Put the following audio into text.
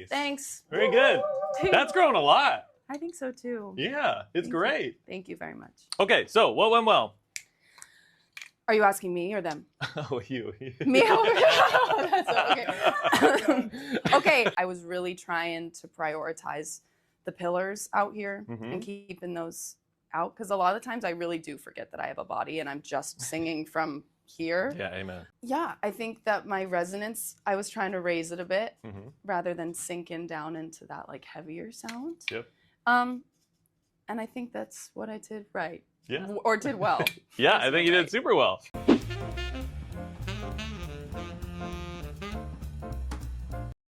Nice. Thanks. Very good. That's grown a lot. I think so too. Yeah, it's great. Thank you very much. Okay, so what went well? Are you asking me or them? Oh, you. Me? Oh, that's okay. Okay, I was really trying to prioritize the pillars out here and keeping those out, because a lot of the times I really do forget that I have a body and I'm just singing from here. Yeah, amen. Yeah, I think that my resonance, I was trying to raise it a bit rather than sinking down into that like heavier sound. Yep. And I think that's what I did right. Yeah. Or did well. Yeah, I think you did super well.